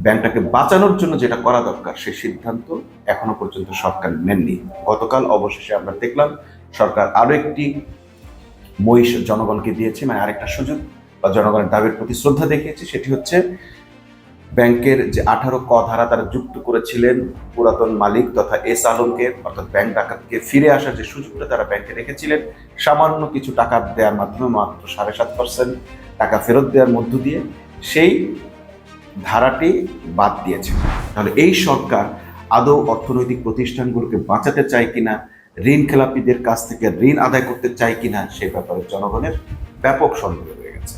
ব্যাংকটাকে বাঁচানোর জন্য যেটা করা দরকার সেই সিদ্ধান্ত এখনো পর্যন্ত সরকার নেননি। গতকাল অবশেষে আমরা দেখলাম সরকার আরো একটি মই জনগণকে দিয়েছে, মানে আরেকটা সুযোগ বা জনগণের দাবির প্রতি শ্রদ্ধা দেখিয়েছে। সেটি হচ্ছে ব্যাংকের যে 18 ক ধারা তারা যুক্ত করেছিলেন পুরাতন মালিক তথা এস আলমকে, অর্থাৎ ব্যাংক ডাকাতকে ফিরে আসার যে সুযোগটা তারা ব্যাংকে রেখেছিলেন, সামান্য কিছু টাকা দেওয়ার মাধ্যমে মাত্র 7.5% টাকা ফেরত দেওয়ার মধ্য দিয়ে সেই ধারাটি বাদ দিয়েছে। তাহলে এই সরকার আদৌ অর্থনৈতিক প্রতিষ্ঠানগুলোকে বাঁচাতে চায় কিনা, ঋণ খেলাপিদের কাছ থেকে ঋণ আদায় করতে চায় কিনা, সে ব্যাপারে জনগণের ব্যাপক সন্দেহ রয়ে গেছে।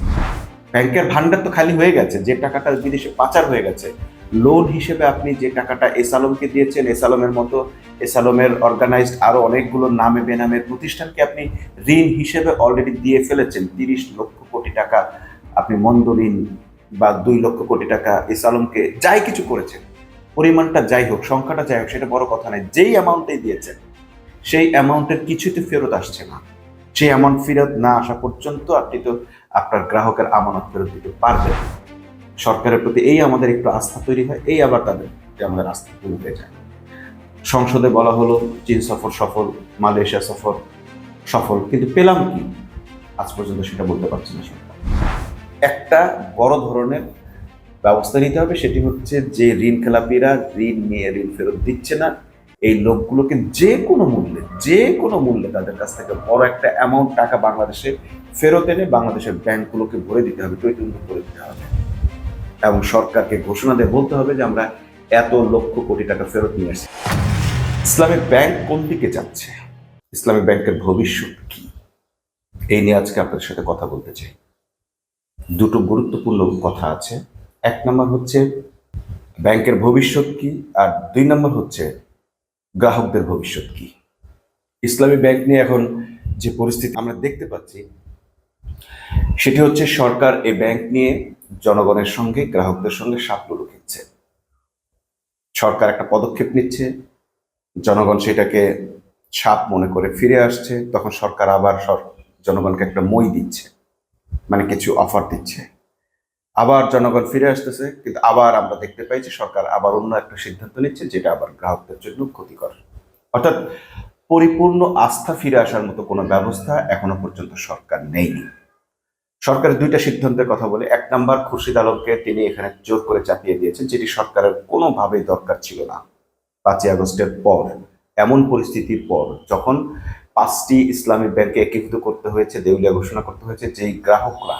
ব্যাংকের ভান্ডার তো খালি হয়ে গেছে, যে টাকাটা বিদেশে পাচার হয়ে গেছে। লোন হিসেবে আপনি যে টাকাটা এস আলমকে দিয়েছেন, এস আলমের মতো এস আলমের অর্গানাইজড আরো অনেকগুলো নামে বেনামের প্রতিষ্ঠানকে আপনি ঋণ হিসেবে অলরেডি দিয়ে ফেলেছেন। 30 লক্ষ কোটি টাকা আপনি মন্দ ঋণ বা 2 লক্ষ কোটি টাকা এস আলমকে যাই কিছু করেছেন, পরিমাণটা যাই হোক, সংখ্যাটা যাই হোক, সেটা বড় কথা নয়। যেই অ্যামাউন্টেই দিয়েছেন সেই অ্যামাউন্টের কিছুতে ফেরত আসছে না। সেই অ্যামাউন্ট ফেরত না আসা পর্যন্ত আপনি তো আপনার গ্রাহকের আমানত ফেরত দিতে পারবেন। সরকারের প্রতি এই আমাদের একটু আস্থা তৈরি হয়, এই আবার তাদের আমাদের আস্থা তৈরি হয়ে যায়। সংসদে বলা হলো চীন সফর সফল, মালয়েশিয়া সফর সফল, কিন্তু পেলাম কি আজ পর্যন্ত সেটা বলতে পারছি না সরকার। একটা বড় ধরনের ব্যবস্থা নিতে হবে, সেটি হচ্ছে যে ঋণ খেলাপিরা ঋণ নিয়ে ঋণ ফেরত দিচ্ছে না, এই লোকগুলোকে যে কোনো মূল্যে তাদের কাছ থেকে বড় একটা অ্যামাউন্ট টাকা বাংলাদেশে ফেরত এনে বাংলাদেশের ব্যাংকগুলোকে ভরে দিতে হবে, টইটুম্বর করে দিতে হবে। এবং সরকারকে ঘোষণা দিয়ে বলতে হবে যে আমরা এত লক্ষ কোটি টাকা ফেরত নিয়ে আসছি। ইসলামিক ব্যাংক কোন দিকে যাচ্ছে, ইসলামিক ব্যাংকের ভবিষ্যৎ কি, এই নিয়ে আজকে আপনাদের সাথে কথা বলতে চাই। দুটো গুরুত্বপূর্ণ কথা আছে। 1 নম্বর হচ্ছে ব্যাংকের ভবিষ্যৎ কি, আর 2 নম্বর হচ্ছে গ্রাহকদের ভবিষ্যৎ কি। ইসলামী ব্যাংক নিয়ে এখন যে পরিস্থিতি আমরা দেখতে পাচ্ছি, সেটি হচ্ছে সরকার এই ব্যাংক নিয়ে জনগণের সঙ্গে গ্রাহকদের সঙ্গে সাপলুলু খেলছে। সরকার একটা পদক্ষেপ নিচ্ছে, জনগণ সেটাকে ছাপ মনে করে ফিরে আসছে, তখন সরকার আবার জনগণকে একটা মই দিচ্ছে, মানে কিছু অফার দিচ্ছে। আবার জনগণ ফিরে আসতেছে, কিন্তু আবার আমরা দেখতে পাই যে সরকার আবার অন্য একটা সিদ্ধান্ত নিচ্ছে, যেটা আবার গ্রাহকদের জন্য ক্ষতিকর। অর্থাৎ পরিপূর্ণ আস্থা ফিরে আসার মতো কোনো ব্যবস্থা এখনো পর্যন্ত সরকার নেয়নি। সরকারের 2টা সিদ্ধান্তের কথা বলে, 1 নম্বর খুরশিদ আলমকে তিনি এখানে জোর করে চাপিয়ে দিয়েছেন, যেটি সরকারের কোনোভাবেই দরকার ছিল না। 5ই আগস্টের পর, এমন পরিস্থিতির পর যখন 5টি ইসলামিক ব্যাংকে একীভূত করতে হয়েছে, দেউলিয়া ঘোষণা করতে হয়েছে, যেই গ্রাহকরা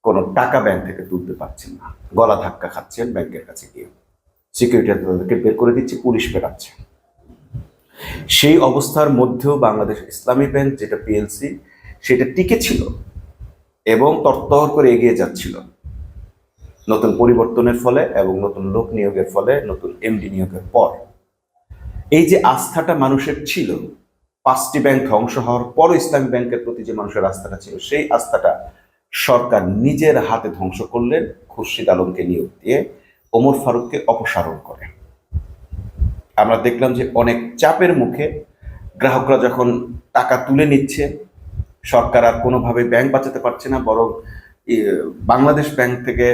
কোনো টাকা ব্যাংক থেকে তুলতে পারছেন না, গলা ধাক্কা খাচ্ছেন ব্যাংকের কাছে গিয়ে, সিকিউরিটি তাদেরকে বের করে দিচ্ছে, পুলিশ বেরাচ্ছে। সেই অবস্থার মধ্যেও বাংলাদেশ ইসলামী ব্যাংক, যেটা পিএলসি, সেটা টিকে ছিল এবং তরতর করে এগিয়ে যাচ্ছিল নতুন পরিবর্তনের ফলে এবং নতুন লোক নিয়োগের ফলে, নতুন এমডি নিয়োগের পর। এই যে আস্থাটা মানুষের ছিল, 5টি ব্যাংক ধ্বংস হওয়ার পরও ইসলামী ব্যাংকের প্রতি যে মানুষের আস্থাটা ছিল, সেই আস্থাটা সরকার নিজের হাতে ধ্বংস করলেন খুরশিদ আলমকে নিয়োগ দিয়ে, ওমর ফারুককে অপসারণ করে। আমরা দেখলাম যে অনেক চাপের মুখে গ্রাহকরা যখন টাকা তুলে নিচ্ছে, সরকার আর কোনোভাবে ব্যাংক বাঁচাতে পারছে না, বরং বাংলাদেশ ব্যাংক থেকে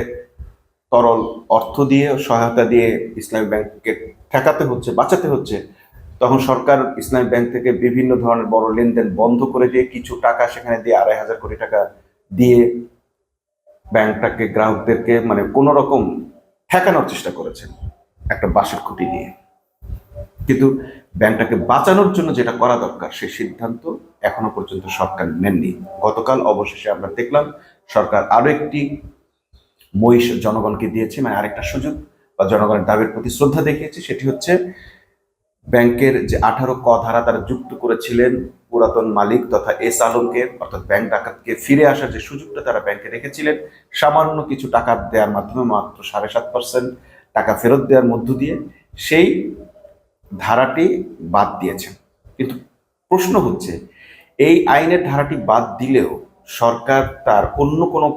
তরল অর্থ দিয়ে, সহায়তা দিয়ে ইসলামী ব্যাংককে ঠেকাতে হচ্ছে, বাঁচাতে হচ্ছে। তখন সরকার ইসলামী ব্যাংক থেকে বিভিন্ন ধরনের বড় লেনদেন বন্ধ করে দিয়ে কিছু টাকা সেখানে দিয়ে 2,500 কোটি টাকা দিয়ে ব্যাংকটাকে, গ্রাহকদেরকে মানে কোনো রকম ঠেকানোর চেষ্টা করেছেন একটা বাঁশের খুঁটি দিয়ে। কিন্তু ব্যাংকটাকে বাঁচানোর জন্য যেটা করা দরকার সেই সিদ্ধান্ত এখনো পর্যন্ত সরকার নেননি। গতকাল অবশেষে আমরা দেখলাম সরকার আরো একটি মই জনগণকে দিয়েছে, মানে আরেকটা সুযোগ বা জনগণের দাবির প্রতি শ্রদ্ধা দেখিয়েছে। সেটি হচ্ছে ব্যাংকের যে 18 ক ধারা তারা যুক্ত করেছিলেন পুরাতন মালিক তথা এস আলমকে, অর্থাৎ ব্যাংক ডাকাতকে ফিরে আসার যে সুযোগটা তারা ব্যাংকে রেখেছিলেন, সামান্য কিছু টাকা দেওয়ার মাধ্যমে মাত্র 7.5% টাকা ফেরত দেওয়ার মধ্য দিয়ে সেই ধারাটি বাদ দিয়েছেন। কিন্তু প্রশ্ন হচ্ছে, এই আইনের ধারাটি বাদ দিলেও সরকার তার অন্য কোনো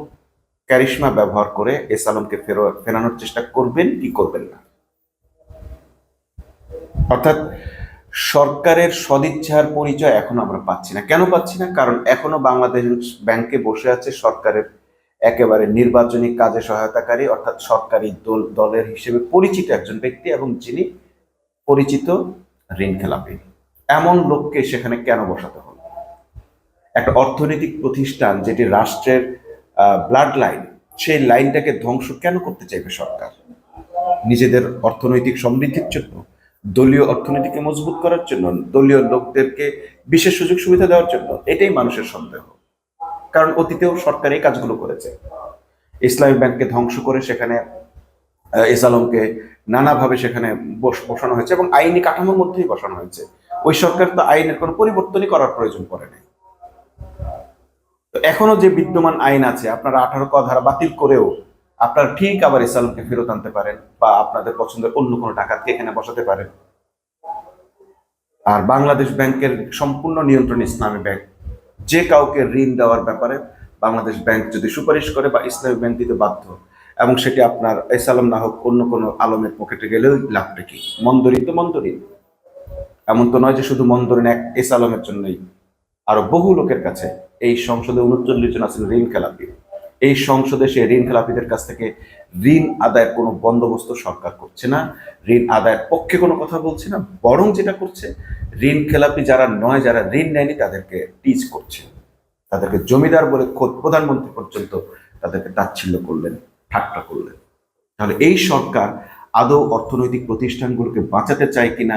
ক্যারিশমা ব্যবহার করে এস আলমকে ফেরানোর চেষ্টা করবেন কি করবেন না। অর্থাৎ সরকারের সদিচ্ছার পরিচয় এখনো আমরা পাচ্ছি না। কেন পাচ্ছি না? কারণ এখনো বাংলাদেশ ব্যাংকে বসে আছে সরকারের একেবারে নির্বাচনী কাজে সহায়তাকারী অর্থাৎ সরকারি দলের হিসেবে পরিচিত একজন ব্যক্তি এবং যিনি পরিচিত ঋণ খেলাপি, এমন লোককে সেখানে কেন বসাতে হলো? একটা অর্থনৈতিক প্রতিষ্ঠান যেটি রাষ্ট্রের ব্লাড লাইন, সেই লাইনটাকে ধ্বংস কেন করতে চাইবে সরকার? নিজেদের অর্থনৈতিক সমৃদ্ধির জন্য, দলীয় অর্থনীতিকে মজবুত করার জন্য, দলীয় লোকদেরকে বিশেষ সুযোগ সুবিধা দেওয়ার জন্য? এটাই মানুষের সন্দেহ। কারণ অতীতেও সরকার এই কাজগুলো করেছে। ইসলামী ব্যাংককে ধ্বংস করে সেখানে এস আলমকে নানাভাবে সেখানে বসানো হয়েছে এবং আইনি কাঠামোর মধ্যেই বসানো হয়েছে। ওই সরকার তো আইনের কোনো পরিবর্তনই করার প্রয়োজন পড়ে নাই। তো এখনো যে বিদ্যমান আইন আছে, আপনারা 18 ক ধারা বাতিল করেও আপনারা ঠিক আবার এস আলমকে ফেরত আনতে পারেন বা আপনাদের পছন্দের অন্য কোনো ডাকাতকে এখানে বসাতে পারেন। আর বাংলাদেশ ব্যাংকের সম্পূর্ণ নিয়ন্ত্রণ ইসলামী ব্যাংক। যে কাউকে ঋণ দেওয়ার ব্যাপারে বাংলাদেশ ব্যাংক যদি সুপারিশ করে বা ইসলামী ব্যাংক দিতে বাধ্য, এবং সেটি আপনার এস আলম না হোক অন্য কোনো আলমের পকেটে গেলেও লাভটা কি? মন্দরিন তো মন্দরিন। এমন তো নয় যে শুধু মন্দরিন এক এস আলমের জন্যই, আরো বহু লোকের কাছে। এই সংসদে 39 জন আছেন ঋণ খেলাপি। এই সংসদে সে ঋণ খেলাপিদের কাছ থেকে ঋণ আদায়ের কোনো বন্দোবস্ত সরকার করছে না, ঋণ আদায়ের পক্ষে কোনো কথা বলছে না। বরং যেটা করছে, ঋণ খেলাপি যারা নয়, যারা ঋণ নেয়নি, তাদেরকে টিচ করছে, তাদেরকে জমিদার বলে খোদ প্রধানমন্ত্রী পর্যন্ত তাদেরকে তাচ্ছিল্য করলেন, ঠাট্টা করলেন। তাহলে এই সরকার আদৌ অর্থনৈতিক প্রতিষ্ঠানগুলোকে বাঁচাতে চায় কিনা,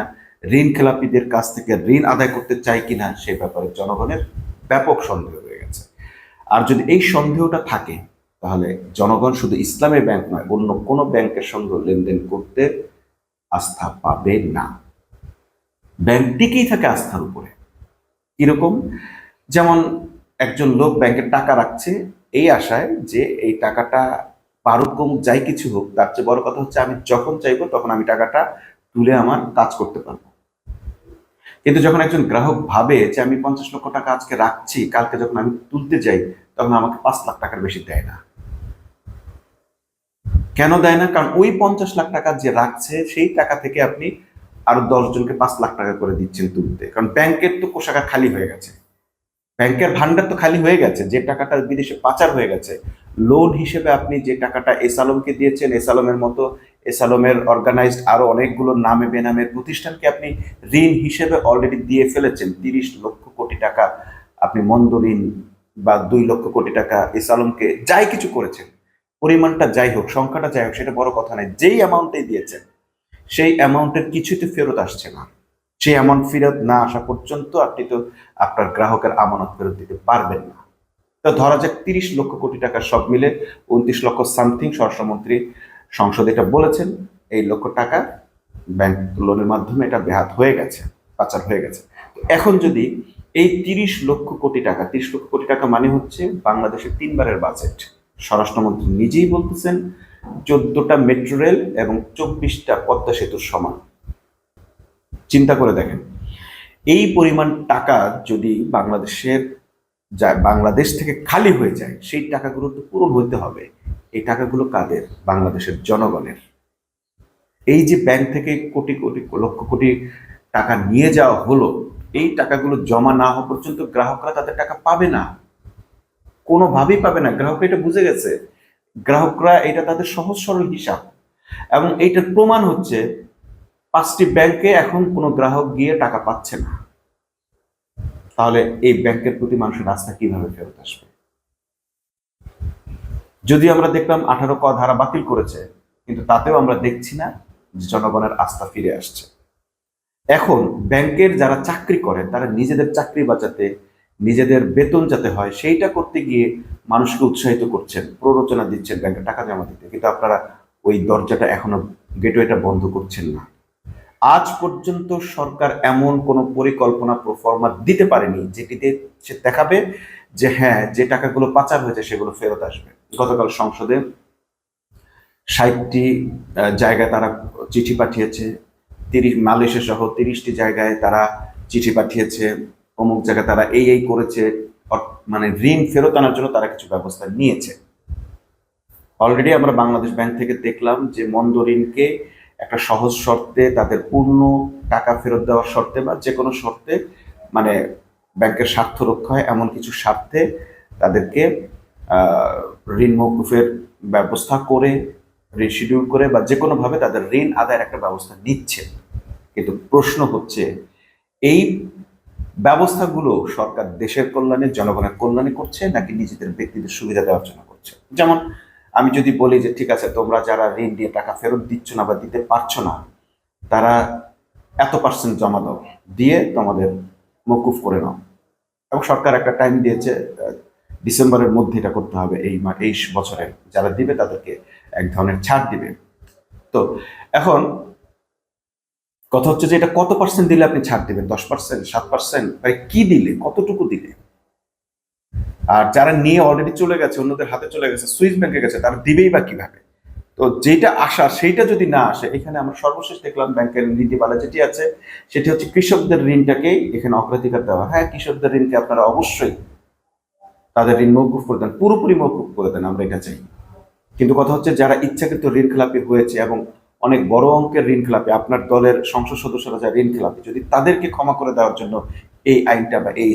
ঋণ খেলাপিদের কাছ থেকে ঋণ আদায় করতে চায় কিনা, সে ব্যাপারে জনগণের ব্যাপক সন্দেহ রয়ে গেছে। আর যদি এই সন্দেহটা থাকে, তাহলে জনগণ শুধু ইসলামী ব্যাংক নয়, অন্য কোনো ব্যাংকের সঙ্গে লেনদেন করতে আস্থা পাবে না। ব্যাংক টিকেই থাকে আস্থার উপরে। কিরকম? যেমন একজন লোক ব্যাংকের টাকা রাখছে এই আশায় যে এই টাকাটা পারুক কমুক যাই কিছু হোক, তার চেয়ে বড় কথা হচ্ছে আমি যখন চাইবো তখন আমি টাকাটা তুলে আমার কাজ করতে পারবো। কিন্তু যখন একজন গ্রাহক ভাবে যে আমি 50 লক্ষ টাকা আজকে রাখছি, কালকে যখন আমি তুলতে যাই তখন আমাকে 5 লাখ টাকার বেশি দেয় না। কেন দেয় না? কারণ ওই 50 লাখ টাকা যে রাখছে সেই টাকা থেকে আপনি আরো 10 জনকে 5 লাখ টাকা করে দিচ্ছেন তুলতে। কারণ ব্যাংকের তো কোষাগার খালি হয়ে গেছে, ব্যাংকের ভান্ডার তো খালি হয়ে গেছে, যে টাকাটা বিদেশে পাচার হয়ে গেছে। লোন হিসেবে আপনি যে টাকাটা এস আলমকে দিয়েছেন, এস আলমের মতো এস আলমের অর্গানাইজড আরো অনেকগুলো নামে বেনামের প্রতিষ্ঠানকে আপনি ঋণ হিসেবে অলরেডি দিয়ে ফেলেছেন। 30 লক্ষ কোটি টাকা আপনি মন্দ ঋণ বা 2 লক্ষ কোটি টাকা এস আলমকে যাই কিছু করেছেন, পরিমাণটা যাই হোক, সংখ্যাটা যাই হোক, সেটা বড় কথা নয়। যেই অ্যামাউন্টেই দিয়েছেন সেই অ্যামাউন্টের কিছুই তো ফেরত আসছে না। সেই অ্যামাউন্ট ফেরত না আসা পর্যন্ত আপনি তো আপনার গ্রাহকের আমানত ফেরত দিতে পারবেন না। তো ধরা যাক 30 লক্ষ কোটি টাকা সব মিলে 29 লক্ষ সামথিং স্বরাষ্ট্রমন্ত্রী সংসদে এটা বলেছেন, এই লক্ষ টাকা ব্যাংক লোনের মাধ্যমে এটা বেহাত হয়ে গেছে, পাচার হয়ে গেছে। এখন যদি এই 30 লক্ষ কোটি টাকা, 30 লক্ষ কোটি টাকা মানে হচ্ছে বাংলাদেশের 3 বারের বাজেট। স্বরাষ্ট্রমন্ত্রী নিজেই বলতেছেন 14টা মেট্রো রেল এবং 24টা পদ্মা সেতুর সমান। চিন্তা করে দেখেন, এই পরিমাণ টাকা যদি বাংলাদেশ থেকে খালি হয়ে যায়, সেই টাকাগুলো তো পূরণ হইতে হবে। এই টাকাগুলো কাদের? বাংলাদেশের জনগণের। এই যে ব্যাংক থেকে কোটি কোটি লক্ষ কোটি টাকা নিয়ে যাওয়া হলো, এই টাকাগুলো জমা না হওয়া পর্যন্ত গ্রাহকরা তাদের টাকা পাবে না, কোনোভাবেই পাবে না। গ্রাহকরা এটা বুঝে গেছে, গ্রাহকরা এটা তাদের সহজ সরল হিসাব। এবং এইটার প্রমাণ হচ্ছে 5টি ব্যাংকে এখন কোনো গ্রাহক গিয়ে টাকা পাচ্ছে না। তাহলে এই ব্যাংকের প্রতি মানুষের আস্থা কিভাবে ফেরত আসবে? যদি আমরা দেখলাম 18 ক ধারা বাতিল করেছে, কিন্তু তাতেও আমরা দেখছি না যে জনগণের আস্থা ফিরে আসছে। এখন ব্যাংকের যারা চাকরি করে তারা নিজেদের চাকরি বাঁচাতে, নিজেদের বেতন যাতে হয় সেইটা করতে গিয়ে মানুষকে উৎসাহিত করছেন, প্ররোচনা দিচ্ছেন ব্যাংকে টাকা জমা দিতে, কিন্তু আপনারা ওই দরজাটা এখনো, গেটওয়েটা বন্ধ করছেন না। আজ পর্যন্ত সরকার এমন কোনো পরিকল্পনা প্রফর্মা দিতে পারেনি যেটিতে সে দেখাবে যে হ্যাঁ, যে টাকাগুলো পাচার হয়েছে সেগুলো ফেরত আসবে। গতকাল সংসদে 60টি জায়গায় তারা চিঠি পাঠিয়েছে, মালয়েশিয়া সহ 30টি জায়গায় তারা চিঠি পাঠিয়েছে, অমুক জায়গায় তারা এই করেছে, মানে ঋণ ফেরত আনার জন্য তারা কিছু ব্যবস্থা নিয়েছে। অলরেডি আমরা বাংলাদেশ ব্যাংক থেকে দেখলাম যে মন্দ ঋণকে একটা সহজ শর্তে, তাদের পূর্ণ টাকা ফেরত দেওয়ার শর্তে বা যে কোনো শর্তে, মানে ব্যাংকের স্বার্থ রক্ষা হয় এমন কিছু স্বার্থে তাদেরকে ঋণ মওকুফের ব্যবস্থা করে, রিশিডিউল করে বা যে কোনোভাবে তাদের ঋণ আদায়ের একটা ব্যবস্থা নিচ্ছে। কিন্তু প্রশ্ন হচ্ছে, এই ব্যবস্থাগুলো সরকার দেশের কল্যাণে, জনগণের কল্যাণে করছে নাকি নিজেদের ব্যক্তিদের সুবিধা দেওয়ার জন্য করছে? যেমন আমি যদি বলি যে ঠিক আছে, তোমরা যারা ঋণ দিয়ে টাকা ফেরত দিচ্ছ না বা দিতে পারছো না, তারা এত % জমা দাও, দিয়ে তোমাদের মওকুফ করে নাও। এবং সরকার একটা টাইম দিয়েছে, ডিসেম্বরের মধ্যে এটা করতে হবে, এই বছরে যারা দিবে তাদেরকে এক ধরনের ছাড় দিবে। তো এখন কথা হচ্ছে যে এটা কত % দিলে আপনি ছাড় দিবেন? 10%, 7%, কি দিলে, কতটুকু দিলে? আর যারা নিয়ে অলরেডি চলে গেছে, অন্যদের হাতে চলে গেছে, সুইস ব্যাংকে গেছে, তারা দিবেই বা কিভাবে? তো যেটা আসা সেইটা যদি না আসে, এখানে আমরা সর্বশেষ দেখলাম ব্যাংকের নীতিমালা যেটি আছে সেটি হচ্ছে কৃষকদের ঋণটাকেই এখানে অগ্রাধিকার দেওয়া। হ্যাঁ, কৃষকদের ঋণকে আপনারা অবশ্যই তাদের ঋণ মওকুফ করে দেন, পুরোপুরি মওকুফ করে দেন, আমরা এটা চাই। কিন্তু কথা হচ্ছে যারা ইচ্ছাকৃত ঋণ খেলাপি হয়েছে এবং অনেক বড় অঙ্কের ঋণ খেলাপি, আপনার দলের সংসদ সদস্যরা যারা ঋণ খেলাপি, যদি তাদেরকে ক্ষমা করে দেওয়ার জন্য এই আইনটা বা এই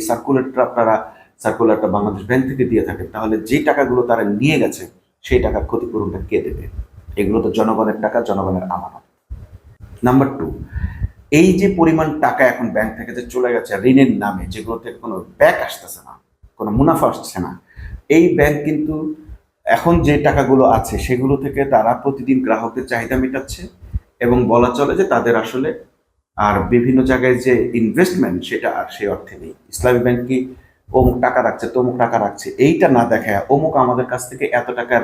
সার্কুলারটা বাংলাদেশ ব্যাংক থেকে দিয়ে থাকেন, তাহলে যে টাকাগুলো তারা নিয়ে গেছে সেই টাকার ক্ষতিপূরণটা কে দেবে? এগুলো তো জনগণের টাকা, জনগণের আমানত। নাম্বার 2, এই যে পরিমাণ টাকা এখন ব্যাংক থেকে যে চলে গেছে ঋণের নামে, যেগুলো থেকে কোনো ব্যাক আসতেছে না, কোনো মুনাফা আসছে না, এই ব্যাংক কিন্তু এখন যে টাকাগুলো আছে সেগুলো থেকে তারা প্রতিদিন গ্রাহকের চাহিদা মেটাচ্ছে এবং বলা চলে যে তাদের আসলে আর বিভিন্ন জায়গায় যে ইনভেস্টমেন্ট সেটা আর সেই অর্থে নেই। ইসলামী ব্যাংক কি অমুক টাকা রাখছে, তমুক টাকা রাখছে, এইটা না দেখায় অমুক আমাদের কাছ থেকে এত টাকার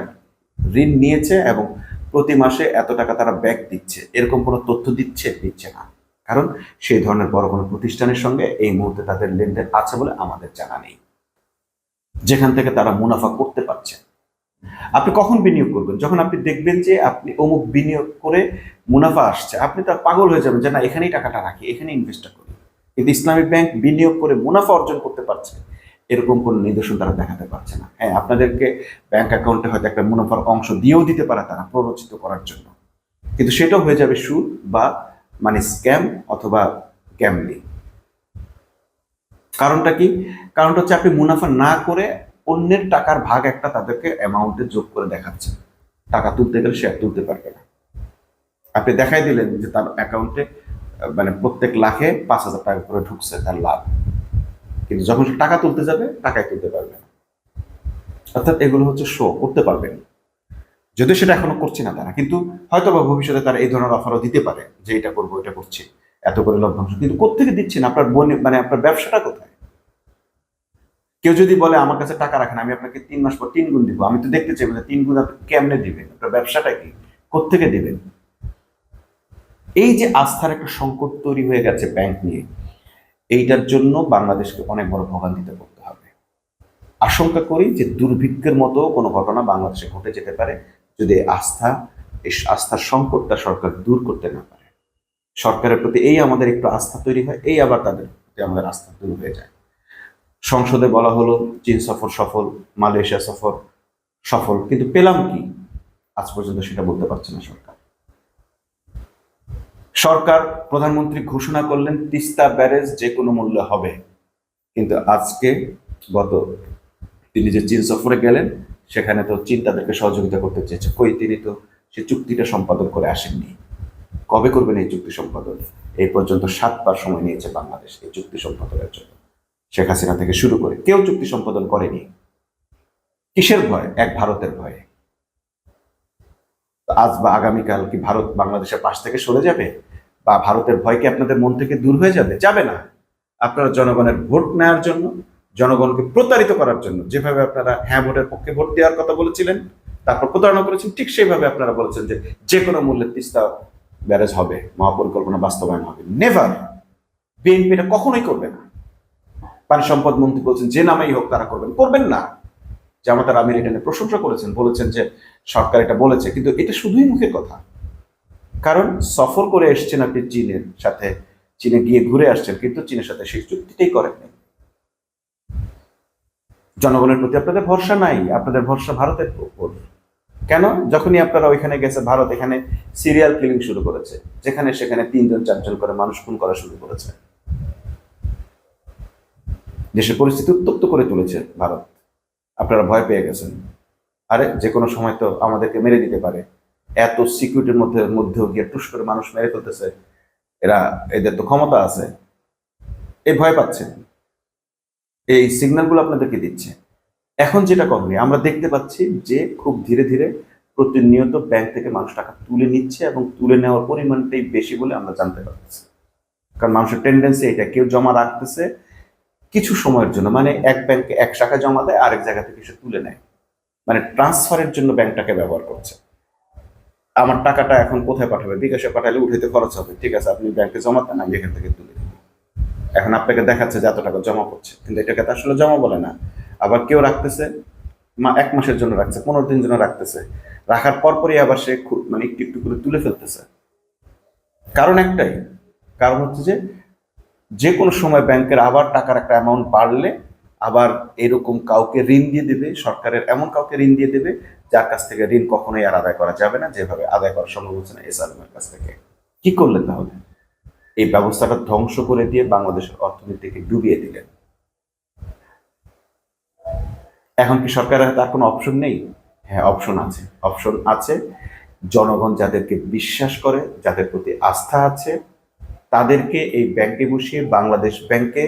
ঋণ নিয়েছে এবং প্রতি মাসে এত টাকা তারা ব্যাক দিচ্ছে, এরকম কোনো তথ্য দিচ্ছে না। কারণ সেই ধরনের বড় কোনো প্রতিষ্ঠানের সঙ্গে এই মুহূর্তে তাদের লেনদেন আছে বলে আমাদের জানা নেই, যেখান থেকে তারা মুনাফা করতে পারছে। আপনি কখন বিনিয়োগ করবেন? যখন আপনি দেখবেন যে আপনি অমুক বিনিয়োগ করে মুনাফা আসছে, আপনি তার পাগল হয়ে যাবেন যে না, এখানেই টাকাটা রাখি, এখানে ইনভেস্টটা করি। কিন্তু ইসলামী ব্যাংক বিনিয়োগ করে মুনাফা অর্জন করতে পারছে এরকম কোনো নিদর্শন তারা দেখাতে পারছে না। হ্যাঁ, আপনাদেরকে ব্যাংক অ্যাকাউন্টে হয়তো একটা মুনাফার অংশ দিয়েও দিতে পারে তারা প্ররোচিত করার জন্য, কিন্তু সেটাও হয়ে যাবে সুদ বা মানে স্ক্যাম অথবা গ্যাম্বলিং। কারণটা কি? কারণটা হচ্ছে আপনি মুনাফা না করে অন্যের টাকার ভাগ একটা তাদেরকে অ্যামাউন্টে যোগ করে দেখাচ্ছে। টাকা তুলতে গেলে সে আর তুলতে পারবে না। আপনি দেখাই দিলেন যে তার অ্যাকাউন্টে মানে প্রত্যেক লাখে 5,000 টাকা করে ঢুকছে তার লাভ, কিন্তু যখন সে টাকা তুলতে যাবে টাকাই তুলতে পারবে না। অর্থাৎ এগুলো হচ্ছে শো করতে পারবেন, যদিও সেটা এখনো করছে না তারা, কিন্তু হয়তো বা ভবিষ্যতে তারা এই ধরনের অফারও দিতে পারে যে এটা করবো, এটা করছি, এত করে লভ্যাংশ। কিন্তু কোত্থেকে দিচ্ছেন? আপনার মানে আপনার ব্যবসাটা কোথায়? কেউ যদি বলে আমার কাছে টাকা রাখেন, আমি আপনাকে 3 মাস পর 3 গুণ দিব, আমি তো দেখতে চাই 3 গুণ আপনি কেমনে দিবেন? আপনার ব্যবসাটা কি? কোত্থেকে দিবেন? এই যে আস্থার একটা সংকট তৈরি হয়ে গেছে ব্যাংক নিয়ে, এইটার জন্য বাংলাদেশকে অনেক বড় ভোগান্তিতে পড়তে হবে। আশঙ্কা করি যে দুর্ভিক্ষের মতো কোনো ঘটনা বাংলাদেশে ঘটে যেতে পারে যদি এই আস্থার সংকটটা সরকার দূর করতে না পারে। সরকারের প্রতি এই আমাদের একটু আস্থা তৈরি হয়, এই আবার তাদের প্রতি আমাদের আস্থা দূর হয়ে যায়। সংসদে বলা হলো চীন সফর সফল, মালয়েশিয়া সফর সফল, কিন্তু পেলাম কি? আজ পর্যন্ত সেটা বলতে পারছে না সরকার। প্রধানমন্ত্রী ঘোষণা করলেন তিস্তা ব্যারেজ যে কোনো মূল্যে হবে, কিন্তু আজকে তিনি যে চীন সফরে গেলেন সেখানে তো চীন তাদেরকে সহযোগিতা করতে চেয়েছে, কই তিনি তো সে চুক্তিটা সম্পাদন করে আসেননি। কবে করবেন এই চুক্তি সম্পাদন? এই পর্যন্ত 7 বার সময় নিয়েছে বাংলাদেশ এই চুক্তি সম্পাদনের জন্য। শেখ হাসিনা থেকে শুরু করে কেউ চুক্তি সম্পাদন করেনি। কিসের ভয়? এক ভারতের ভয়ে। আজ বা আগামীকাল কি ভারত বাংলাদেশের পাশ থেকে সরে যাবে? বা ভারতের ভয় কি আপনাদের মন থেকে দূর হয়ে যাবে? যাবে না। আপনারা জনগণের ভোট নেওয়ার জন্য, জনগণকে প্রতারিত করার জন্য যেভাবে আপনারা হ্যাঁ ভোটের পক্ষে ভোট দেওয়ার কথা বলেছিলেন, তারপর প্রতারণা করেছেন, ঠিক সেইভাবে আপনারা বলেছেন যে যে কোনো মূল্যে তিস্তা ব্যারেজ হবে, মহাপরিকল্পনা বাস্তবায়ন হবে। নেভার। বিএনপি এটা কখনোই করবে না। পানি সম্পদ মন্ত্রী বলছেন যে নামেই হোক তারা করবেন না। জামাতার আমির এটা নিয়ে প্রশংসা করেছেন, বলেছেন যে সরকার এটা বলেছে, কিন্তু এটা শুধুই মুখের কথা। কারণ সফর করে এসছেন আপনি চীনের সাথে, চীনে গিয়ে ঘুরে আসছেন, কিন্তু চীনের সাথে সেই চুক্তিটাই করেননি। জনগণের প্রতি আপনাদের ভরসা নাই, আপনাদের ভরসা ভারতের উপর। কেন? যখনই আপনারা ওইখানে গেছে, ভারত এখানে সিরিয়াল কিলিং শুরু করেছে, যেখানে সেখানে 3 জন 4 জন করে মানুষ খুন করা শুরু করেছে। দেশের পরিস্থিতি উত্তপ্ত করে তুলেছে ভারত। আপনারা ভয় পেয়ে গেছেন। আরে যে কোনো সময় তো আমাদেরকে মেরে দিতে পারে, এত সিকিউরিটির মধ্যেও গিয়ে টুস করে মানুষ মেরে ফেলতেছে, এরা, এদের তো ক্ষমতা আছে, এই ভয় পাচ্ছেন। এই সিগন্যালগুলো আপনাদেরকে দিচ্ছে। এখন যেটা করণীয়, আমরা দেখতে পাচ্ছি যে খুব ধীরে ধীরে প্রতিনিয়ত ব্যাংক থেকে মানুষ টাকা তুলে নিচ্ছে এবং তুলে নেওয়ার পরিমাণটাই বেশি বলে আমরা জানতে পারছি। কারণ মানুষের টেন্ডেন্সি এটা, কেউ জমা রাখতেছে কিছু সময়ের জন্য, মানে এক ব্যাংকে 1 টাকা জমা দেয়, আরেক জায়গা থেকে সে তুলে নেয়, মানে ট্রান্সফারের জন্য ব্যাংকটাকে ব্যবহার করছে। আমার টাকাটা এখন কোথায় পাঠাবে, বিকাশে পাঠালে উঠাইতে খরচ হবে, ঠিক আছে আপনি ব্যাংকে জমা দেন, আমি এখান থেকে তুলে দিই। এখন আপনাকে দেখাচ্ছে যে এত টাকা জমা করছে, কিন্তু এটাকে তো আসলে জমা বলে না। আবার কেউ রাখতেছে 1 মাসের জন্য রাখছে, 15 দিন জন্য রাখতেছে, রাখার পরপরই আবার সে মানে একটু একটু করে তুলে ফেলতেছে। কারণ একটাই, কারণ হচ্ছে যে কোনো সময় ব্যাংকের আবার টাকার একটা অ্যামাউন্ট বাড়লে আবার এরকম কাউকে ঋণ দিয়ে দেবে, সরকারের এমন কাউকে ঋণ দিয়ে দেবে যার কাছ থেকে ঋণ কখনোই আর আদায় করা যাবে না, যেভাবে আদায় করা সম্ভব হচ্ছে না এসআরএমের কাছ থেকে। কি করলেন তাহলে? এই ব্যবস্থাটা ধ্বংস করে দিয়ে বাংলাদেশের অর্থনীতিকে ডুবিয়ে দিলেন। এখন কি সরকারের হাতে আর কোনো অপশন নেই? হ্যাঁ, অপশন আছে, অপশন আছে। জনগণ যাদেরকে বিশ্বাস করে, যাদের প্রতি আস্থা আছে, তাদেরকে এই ব্যাংকে বসিয়ে, বাংলাদেশ ব্যাংকে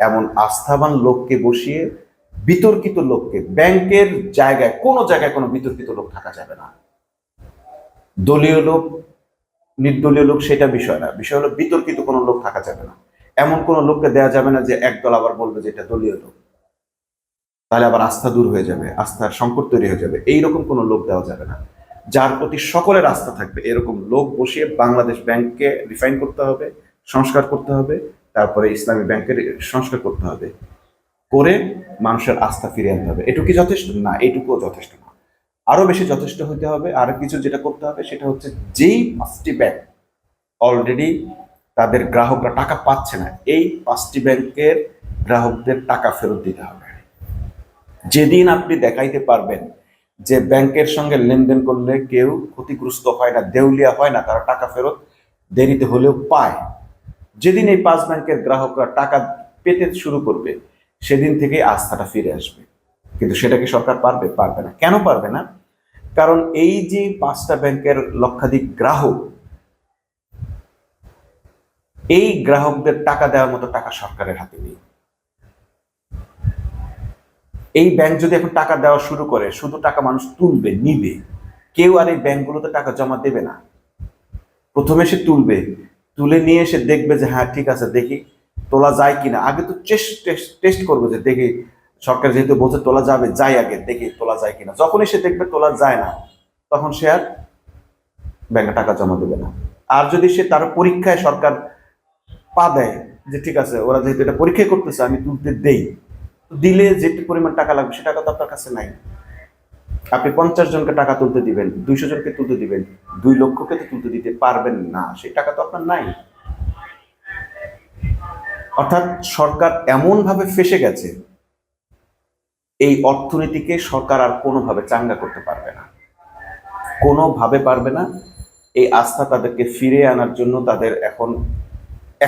এমন আস্থাবান লোককে বসিয়ে, বিতর্কিত লোককে, ব্যাংকের জায়গায় কোনো বিতর্কিত লোক থাকা যাবে না। দলীয় লোক, নির্দলীয় লোক, সেটা বিষয় না, বিষয় হলো বিতর্কিত কোনো লোক থাকা যাবে না। এমন কোনো লোককে দেওয়া যাবে না যে একদল আবার বলবে যে এটা দলীয় লোক, তাহলে আবার আস্থা দূর হয়ে যাবে, আস্থার সংকট তৈরি হয়ে যাবে। এইরকম কোনো লোক দেওয়া যাবে না। যার প্রতি সকলের আস্থা থাকবে এরকম লোক বসিয়ে বাংলাদেশ ব্যাংককে রিফাইন করতে হবে, সংস্কার করতে হবে, তারপরে ইসলামী ব্যাংকের সংস্কার করতে হবে, করে মানুষের আস্থা ফিরিয়ে আনতে হবে। এটুকু যথেষ্ট না, এটুকুও যথেষ্ট না, আরো বেশি যথেষ্ট হতে হবে। আরো কিছু যেটা করতে হবে সেটা হচ্ছে, যেই 5টি ব্যাংক অলরেডি তাদের গ্রাহকরা টাকা পাচ্ছে না, এই 5টি ব্যাংকের গ্রাহকদের টাকা ফেরত দিতে হবে। যেদিন আপনি দেখাইতে পারবেন যে ব্যাংকের সঙ্গে লেনদেন করলে কেউ ক্ষতিগ্রস্ত হয় না, দেউলিয়া হয় না, তারা টাকা ফেরত দেরিতে হলেও পায়, যেদিন এই 5 ব্যাংকের গ্রাহকরা টাকা পেতে শুরু করবে, সেদিন থেকে আস্থাটা ফিরে আসবে। কিন্তু সেটা কি সরকার পারবে? পারবে না। কেন পারবে না? কারণ এই যে 5টা ব্যাংকের লক্ষাধিক গ্রাহক, এই গ্রাহকদের টাকা দেওয়ার মতো টাকা সরকারের হাতে নেই। এই ব্যাংক যদি এখন টাকা দেওয়া শুরু করে, শুধু টাকা মানুষ তুলবে, নিবে, কেউ আর এই ব্যাংকগুলোতে টাকা জমা দেবে না। প্রথমে সে তুলবে, তুলে নিয়ে সে দেখবে যে হ্যাঁ ঠিক আছে, দেখি তোলা যায় কিনা। আগে তো টেস্ট করবে যে দেখি, সরকার যেহেতু বলছে তোলা যাবে, যাই আগে দেখি তোলা যায় কিনা। যখনই সে দেখবে তোলা যায় না, তখন সে আর ব্যাংকে টাকা জমা দেবে না। আর যদি সে তার পরীক্ষায় সরকার পা দেয় যে ঠিক আছে, ওরা যেহেতু এটা পরীক্ষা করতেছে, আমি তুলতে দেই, দিলে যে পরিমাণ টাকা লাগবে সে টাকা তো আপনার কাছে নাই। আপনি 50 জনকে টাকা তুলতে দিবেন, 200 জনকে তুলতে দিবেন, 2 লক্ষকে তো তুলতে দিতে পারবেন না, সেই টাকা তো আপনার নাই। অর্থাৎ সরকার এমন ভাবে ফেঁসে গেছে, এই অর্থনীতিকে সরকার আর কোনোভাবে চাঙ্গা করতে পারবে না, কোনোভাবে পারবে না। এই আস্থা তাদেরকে ফিরে আনার জন্য তাদের এখন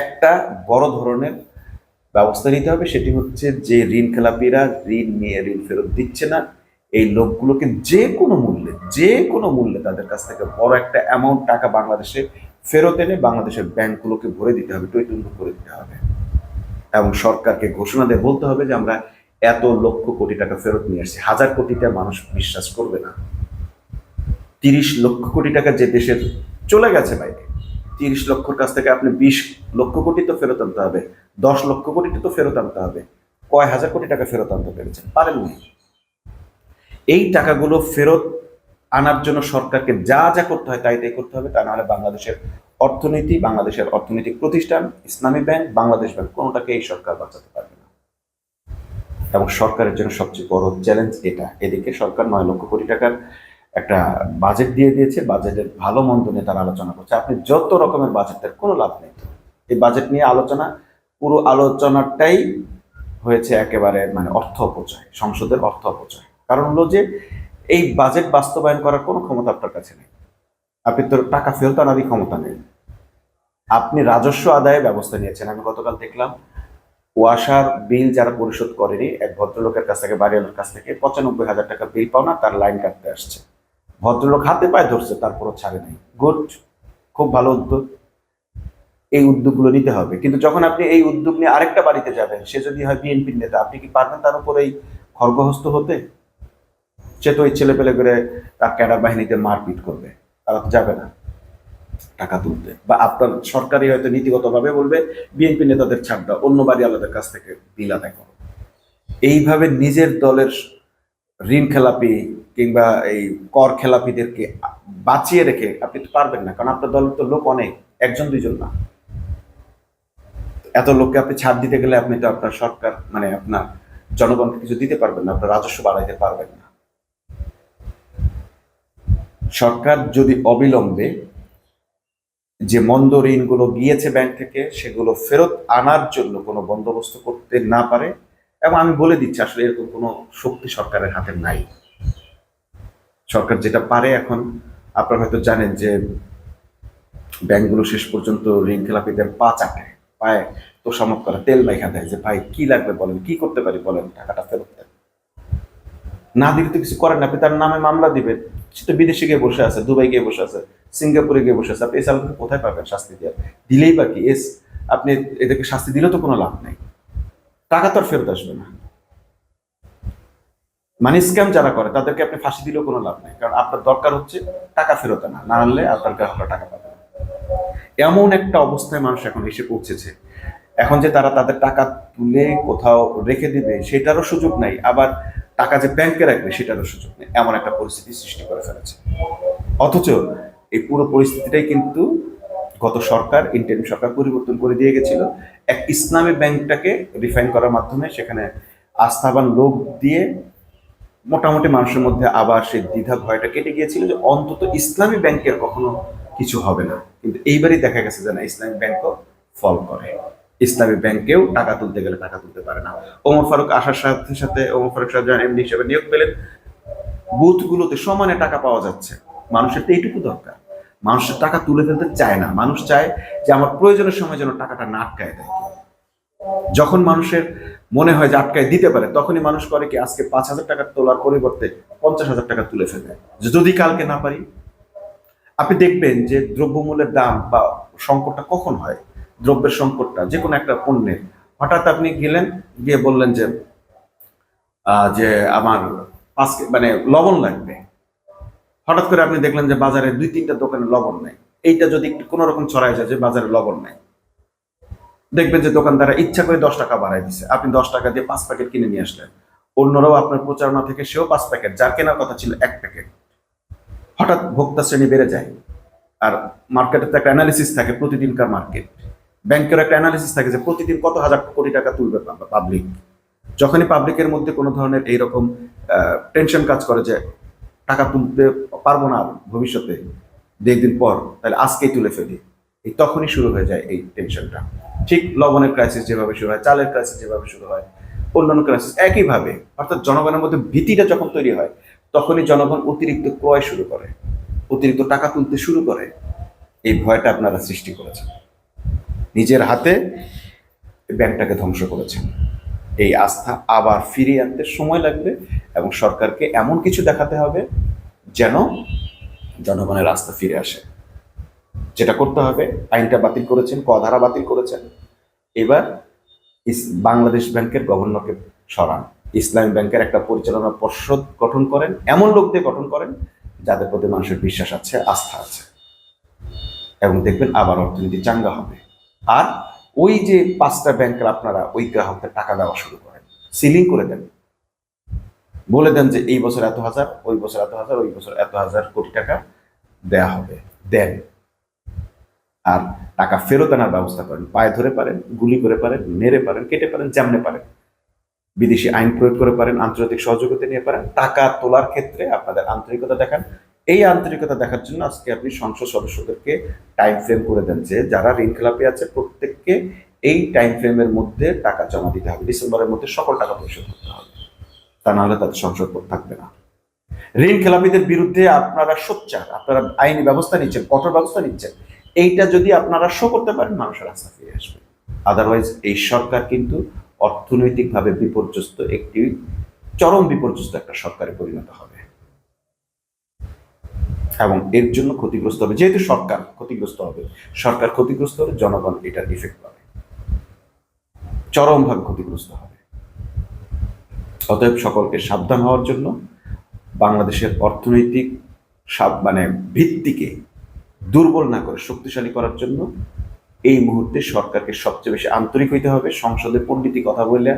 একটা বড় ধরনের ব্যবস্থা নিতে হবে। সেটি হচ্ছে যে ঋণ খেলাপিরা ঋণ নিয়ে ঋণ ফেরত দিচ্ছে না, এই লোকগুলোকে যে কোনো মূল্যে তাদের কাছ থেকে বড় একটা অ্যামাউন্ট টাকা বাংলাদেশে ফেরত এনে বাংলাদেশের ব্যাংকগুলোকে ভরে দিতে হবে, টইটুম্ব করে দিতে হবে। এবং সরকারকে ঘোষণা দিয়ে বলতে হবে যে আমরা এত লক্ষ কোটি টাকা ফেরত নিয়ে আসছি। 1000 কোটিটা মানুষ বিশ্বাস করবে না। 30 লক্ষ কোটি টাকা যে দেশের চলে গেছে বাইরে, 30 লক্ষর কাছ থেকে আপনি 20 লক্ষ কোটি তো ফেরত আনতে হবে, 10 লক্ষ কোটি তো ফেরত আনতে হবে। কয় হাজার কোটি টাকা ফেরত আনতে পেরেছেন? পারেননি। এই টাকাগুলো ফেরত আনার জন্য সরকারকে যা যা করতে হয় তাই করতে হবে। তা নাহলে বাংলাদেশের অর্থনীতি, বাংলাদেশের অর্থনৈতিক প্রতিষ্ঠান, ইসলামী ব্যাংক, বাংলাদেশ ব্যাংক, কোনোটাকে এই সরকার বাঁচাতে পারবে না। এবং সরকারের জন্য সবচেয়ে বড় চ্যালেঞ্জ এটা। এদিকে সরকার 9 লক্ষ কোটি টাকার একটা বাজেট দিয়ে দিয়েছে, বাজেটের ভালো মন্দ নিয়ে তারা আলোচনা করছে। আপনি যত রকমের বাজেট দেন, কোনো লাভ নেই। এই বাজেট নিয়ে আলোচনা, পুরো আলোচনাটাই হয়েছে একেবারে মানে অর্থ অপচয়, সংসদের অর্থ অপচয়। কারণ হলো যে এই বাজেট বাস্তবায়ন করার কোনো ক্ষমতা আপনার কাছে নেই। আপনি তো টাকা ফেরত আনারই ক্ষমতা নেই। আপনি রাজস্ব আদায়ের ব্যবস্থা নিয়েছেন। আমি গতকাল দেখলাম ওয়াসার বিল যারা পরিশোধ করেনি, এক ভদ্রলোকের কাছ থেকে, বাড়িওয়ালার কাছ থেকে 95,000 টাকা বিল পাওনা, তার লাইন কাটতে আসছে। ভদ্রলোক হাতে পায়ে ধরছে, তারপরও ছাড়ে নাই। গুড, খুব ভালো উদ্যোগ। এই উদ্যোগগুলো নিতে হবে। কিন্তু যখন আপনি এই উদ্যোগ নিয়ে আরেকটা বাড়িতে যাবেন, সে যদি হয় বিএনপির নেতা, আপনি কি পারবেন তার উপর এই খর্গহস্ত হতে? সে তো ওই ছেলে পেলে করে তার ক্যাডার বাহিনীতে মারপিট করবে, তারা তো যাবে না টাকা তুলতে। বা আপনার সরকারি হয়তো নীতিগতভাবে বলবে বিএনপি নেতাদের ছাড় দাও, অন্য বাড়িওয়ালাদের কাছ থেকে বিল আদায় করো। এইভাবে নিজের দলের ঋণ খেলাপি কিংবা এই কর খেলাপিদেরকে বাঁচিয়ে রেখে আপনি তো পারবেন না, কারণ আপনার দলের তো লোক অনেক, একজন দুইজন না। এত লোককে আপনি ছাড় দিতে গেলে আপনি তো আপনার সরকার মানে আপনার জনগণকে কিছু দিতে পারবেন না, আপনার রাজস্ব বাড়াইতে পারবেন না। সরকার যদি অবিলম্বে যে মন্দ ঋণগুলো গিয়েছে ব্যাংক থেকে সেগুলো ফেরত আনার জন্য কোনো বন্দোবস্ত করতে না পারে, এবং আমি বলে দিচ্ছি আসলে এরকম কোনো শক্তি সরকারের হাতে নাই। সরকার যেটা পারে এখন, আপনারা হয়তো জানেন যে ব্যাংকগুলো শেষ পর্যন্ত ঋণ খেলাপিদের পা চাটে, পায়ে তোষামত করে, তেল মাইখা দেয় যে ভাই কি লাগবে বলেন, কি করতে পারি বলেন, টাকাটা ফেরত দেন। না দিলে তো কিছু করেন না, আপনি তার নামে মামলা দিবেন। সে তো বিদেশে গিয়ে বসে আছে, দুবাই গিয়ে বসে আছে, সিঙ্গাপুরে গিয়ে বসে আছে, আপনি এসে আলোকে কোথায় পাবেন শাস্তি দিয়ে? দিলেই বা কি আপনি এদেরকে শাস্তি দিলেও তো কোনো লাভ নেই, টাকা তো আর ফেরত আসবে না। মানি স্ক্যাম যারা করে তাদেরকে আপনি ফাঁসি দিলেও কোনো লাভ নেই, কারণ আপনার দরকার হচ্ছে টাকা ফেরত আনা, না আনলে আপনার গ্রাহকরা টাকা পাবে না। এমন একটা অবস্থায় মানুষ এখন এসে পৌঁছেছে, এখন যে তারা তাদের টাকা তুলে কোথাও রেখে দিবে সেটারও সুযোগ নাই, আবার টাকা যে ব্যাংকে রাখবে সেটারও সুযোগ নেই, এমন একটা পরিস্থিতি সৃষ্টি করে ফেলেছে। অথচ এই পুরো পরিস্থিতিটাই কিন্তু গত সরকার, ইন্টারিম সরকার পরিবর্তন করে দিয়ে গেছিল। এক ইসলামী ব্যাংকটাকে রিফাইন করার মাধ্যমে সেখানে আস্থাবান লোক দিয়ে মোটামুটি মানুষের মধ্যে আবার সেই দ্বিধা ভয়টা কেটে গিয়েছিল যে অন্তত ইসলামী ব্যাংকের কখনো কিছু হবে না। কিন্তু এইবারই দেখা গেছে যে না, ইসলামী ব্যাংকও ফল করে। ইসলামী ব্যাংকেও টাকা তুলতে গেলে টাকা তুলতে পারে না। ওমর ফারুক আসার সাথে সাথে ওমর ফারুক সাহেব যখন এমডি হিসেবে নিয়োগ পেলেন, বুথগুলোতে সমানে টাকা পাওয়া যাচ্ছে। মানুষের তো এইটুকু দরকার, মানুষের টাকা তুলে ফেলতে চায় না, মানুষ চায় যে আমার প্রয়োজনের সময় যেন টাকাটা না আটকায় দেয়। যখন মানুষের মনে হয় যে আটকায় দিতে পারে, তখনই মানুষ করে কি, আজকে 5,000 টাকা তোলার পরিবর্তে 50,000 টাকা তুলে ফেলে, যদি কালকে না পারি। আপনি দেখবেন যে দ্রব্যমূল্যের দাম বা সংকটটা কখন হয়, দ্রব্যের সংকটটা যে কোনো একটা পণ্যের, হঠাৎ আপনি গেলেন, গিয়ে বললেন যে যে আমার মানে লবণ লাগবে। হঠাৎ করে আপনি দেখলেন যে বাজারে 2-3টা দোকানে লবণ নেই। এইটা যদি একটু কোনো রকম ছড়ায় যায় যে বাজারে লবণ নেই, দেখবেন যে দোকানদাররা ইচ্ছা করে 10 টাকা বাড়াই দিচ্ছে, আপনি 10 টাকা দিয়ে 5 প্যাকেট কিনে নিয়ে আসলেন। অন্যরাও আপনার প্রচারণা থেকে সেও 5 প্যাকেট, যার কেনার কথা ছিল 1 প্যাকেট। হঠাৎ ভোক্তা শ্রেণী বেড়ে যায়। আর মার্কেটের তো একটা অ্যানালিসিস থাকে, প্রতিদিনকার মার্কেট। ব্যাংকের একটা অ্যানালিসিস থাকে যে প্রতিদিন কত হাজার কোটি টাকা তুলবে পাবলিক। যখনই পাবলিকের মধ্যে কোনো ধরনের এইরকম টেনশন কাজ করে যে টাকা তুলতে পারবো না ভবিষ্যতে, 2 দিন পর, তাহলে আজকেই তুলে ফেলি, এই তখনই শুরু হয়ে যায় এই টেনশনটা। ঠিক লবণের ক্রাইসিস যেভাবে শুরু হয়, চালের ক্রাইসিস যেভাবে শুরু হয়, অন্যান্য ক্রাইসিস একইভাবে। অর্থাৎ জনগণের মধ্যে ভীতিটা যখন তৈরি হয়, তখনই জনগণ অতিরিক্ত ক্রয় শুরু করে, অতিরিক্ত টাকা তুলতে শুরু করে। এই ভয়টা আপনারা সৃষ্টি করেছেন, নিজের হাতে ব্যাংকটাকে ধ্বংস করেছেন। এই আস্থা আবার ফিরিয়ে আনতে সময় লাগবে, এবং সরকারকে এমন কিছু দেখাতে হবে যেন জনগণের আস্থা ফিরে আসে। যেটা করতে হবে, আইনটা বাতিল করেছেন, ক ধারা বাতিল করেছেন, এবার বাংলাদেশ ব্যাংকের গভর্নরকে সরান, ইসলামী ব্যাংকের একটা পরিচালনা পর্ষদ গঠন করেন, এমন লোকদের গঠন করেন যাদের প্রতি মানুষের বিশ্বাস আছে, আস্থা আছে, এবং দেখবেন আবার অর্থনীতি চাঙ্গা হবে। আর ওই যে 5টা ব্যাংকের আপনারা ওই গ্রাহকদের টাকা দেওয়া শুরু করেন, সিলিং করে দেন, বলে দেন যে এই বছর এত হাজার, ওই বছর এত হাজার, ওই বছর এত হাজার কোটি টাকা দেয়া হবে, দেন। আর টাকা ফেরত আনার ব্যবস্থা করেন, পায়ে ধরে পারেন, গুলি করে পারেন, মেরে পারেন, কেটে পারেন, যেমনে পারেন, বিদেশি আইন প্রয়োগ করে পারেন, আন্তর্জাতিক সহযোগিতা নিয়ে পারেন। টাকা তোলার ক্ষেত্রে আপনাদের আন্তরিকতা দেখান। এই আন্তরিকতা দেখার জন্য আজকে আপনি সংসদ সদস্যদেরকে টাইম ফ্রেম করে দেন যে যারা ঋণ খেলাপি আছে প্রত্যেককে এই টাইম ফ্রেমের মধ্যে টাকা জমা দিতে হবে, ডিসেম্বরের মধ্যে সকল টাকা পরিশোধ করতে হবে, তা নাহলে তাদের সংসদ থাকবে না। ঋণ খেলাপিদের বিরুদ্ধে আপনারা সোচ্চার, আপনারা আইনি ব্যবস্থা নিচ্ছেন, কঠোর ব্যবস্থা নিচ্ছেন, এইটা যদি আপনারা শো করতে পারেন, মানুষের আস্থা ফিরে আসবে। আদারওয়াইজ এই সরকার কিন্তু অর্থনৈতিকভাবে বিপর্যস্ত একটি চরম বিপর্যস্ত একটা সরকারে পরিণত হবে এবং এর জন্য ক্ষতিগ্রস্ত হবে। যেহেতু সরকার ক্ষতিগ্রস্ত হবে, সরকার ক্ষতিগ্রস্ত হলে জনগণ এটার ইফেক্ট পাবে, চরমভাবে ক্ষতিগ্রস্ত হবে। অতএব সকলকে সাবধান হওয়ার জন্য, বাংলাদেশের অর্থনৈতিক মানে ভিত্তিকে দুর্বল না করে শক্তিশালী করার জন্য এই মুহূর্তে সরকারকে সবচেয়ে বেশি আন্তরিক হইতে হবে। সংসদে পণ্ডিতি কথা বললে,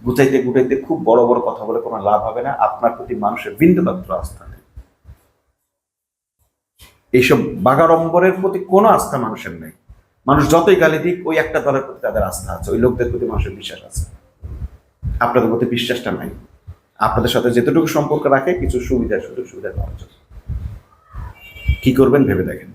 গুছাইতে গুটাইতে খুব বড় বড় কথা বলে কোনো লাভ হবে না। আপনার প্রতি মানুষের বিন্দুমাত্র আস্থা নেই, এইসব বাগাড়ম্বরের প্রতি কোনো আস্থা মানুষের নেই। মানুষ যতই গালি দিক, ওই একটা দলের প্রতি তাদের আস্থা আছে, ওই লোকদের প্রতি মানুষের বিশ্বাস আছে। আপনাদের প্রতি বিশ্বাসটা নাই। আপনাদের সাথে যেতটুকু সম্পর্ক রাখে কিছু সুবিধা, সুযোগ সুবিধা পাওয়ার জন্য। কি করবেন ভেবে দেখেন।